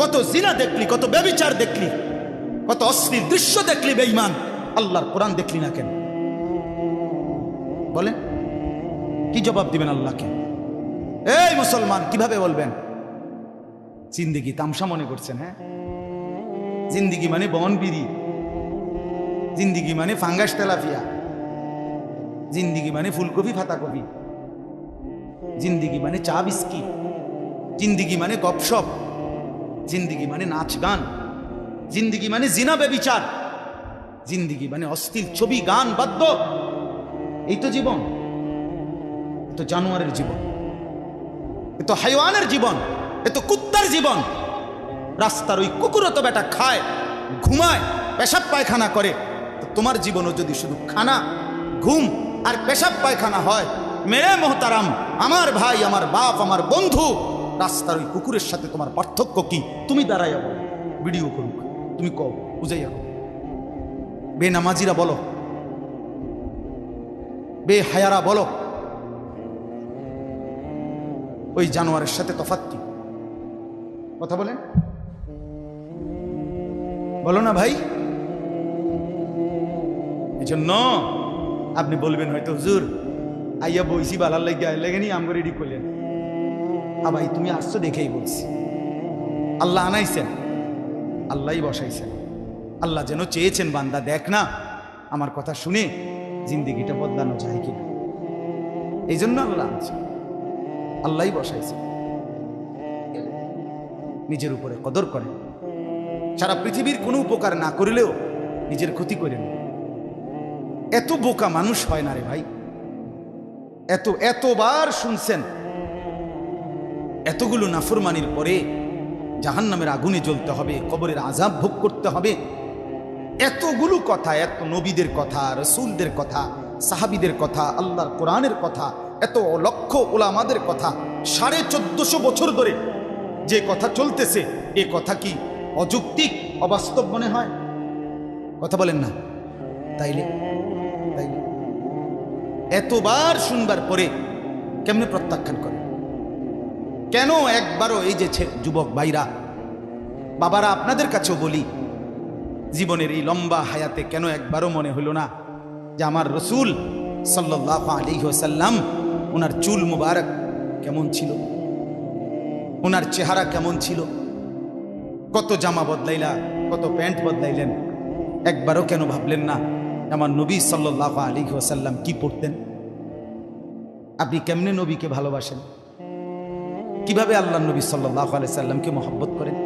কত জিনা দেখলি, কত ব্যভিচার দেখলি, কত অশ্লীল দৃশ্য দেখলি বেঈমান, আল্লাহর কোরআন দেখলি না কেন? বলেন, কি জবাব দিবেন আল্লাহকে? এই মুসলমান, কিভাবে বলবেন? জিন্দিগি তামসা মনে করছেন? হ্যাঁ, জিন্দিগি মানে বনবিড়ি, জিন্দিগি মানে ফাঙ্গাস তেলাপিয়া, জিন্দিগি মানে ফুলকপি ফাতাকপি, জিন্দিগি মানে চা বিস্কিট, জিন্দিগি মানে গপসপ, জিন্দিগি মানে নাচ গান, জিন্দিগি মানে জিনা ব্যভিচার, জিন্দিগি মানে অশ্লীল ছবি গান বাদ্য। এই তো জীবন? তো জানোয়ারের জীবন, এ তো হাইওয়ানের জীবন, এ তো কুত্তার জীবন। রাস্তার ওই কুকুরও তো বেটা খায়, ঘুমায়, পেশাব পায়খানা করে। তো তোমার জীবনও যদি শুধু খানা, ঘুম আর পেশাব পায়খানা হয়, মেরে মোহতারাম, আমার ভাই, আমার বাপ, আমার বন্ধু, রাস্তার ওই কুকুরের সাথে তোমার পার্থক্য কি? তুমি দাঁড়াইয়া বলো, ভিডিও করুক, তুমি কও, বুঝাইয়া কও। বেনামাজিরা বলো, বেহায়ারা বলো, ওই জানোয়ারের সাথে তফাৎ কি? কথা বলেন, বলো না ভাই। এই জন্য আপনি বলবেন হয়তো, হুজুর আইয়া বইছি বালার লেগেনি আমগো রেডি করলেন। ভাই তুমি আসছো দেখেই বলছি, আল্লাহ আনাইছেন, আল্লাহই বসাইছেন। আল্লাহ যেন চেয়েছেন বান্দা দেখ না আমার কথা শুনে জিন্দিগিটা বদলানো যায় কিনা, এই জন্য আল্লাহ আনছেন, আল্লাহই বসাইছেন। নিজের উপরে কদর করেন, সারা পৃথিবীর কোনো উপকার না করলেও নিজের ক্ষতি করেন। এত বোকা মানুষ হয় না রে ভাই। এতবার শুনছেন এতগুলো নাফরমানির পরে জাহান্নামের আগুনে জ্বলতে হবে, কবরের আযাব ভোগ করতে হবে, এতগুলো কথা, এত নবীদের কথা, রাসূলদের কথা, সাহাবীদের কথা, আল্লাহর কোরআনের কথা, এত লক্ষ উলামাদের কথা, 1450 বছর ধরে যে কথা চলতেছে, এ কথা কি অযৌক্তিক, অবাস্তব মনে হয়? কথা বলেন না? তাইলে এতবার শুনবার পরে কেমনে প্রত্যাখ্যান করে? কেন একবারও, এই যে যুবক ভাইরা, বাবারা, আপনাদের কাছেও বলি, জীবনের এই লম্বা হায়াতে কেন একবারও মনে হলো না যে আমার রসুল সাল্লাল্লাহু আলাইহি ওয়াসাল্লাম, ওনার চুল মুবারক কেমন ছিল, ওনার চেহারা কেমন ছিল, কত জামা বদলাইলা, কত প্যান্ট বদলাইলেন, একবারও কেন ভাবলেন না আমার নবী সাল্লাল্লাহু আলাইহি ওয়াসাল্লাম কি পড়তেন? আপনি কেমনে নবীকে ভালোবাসেন? কিভাবে আল্লাহর নবী সাল্লাল্লাহু আলাইহি ওয়াসাল্লামকে মহব্বত করেন?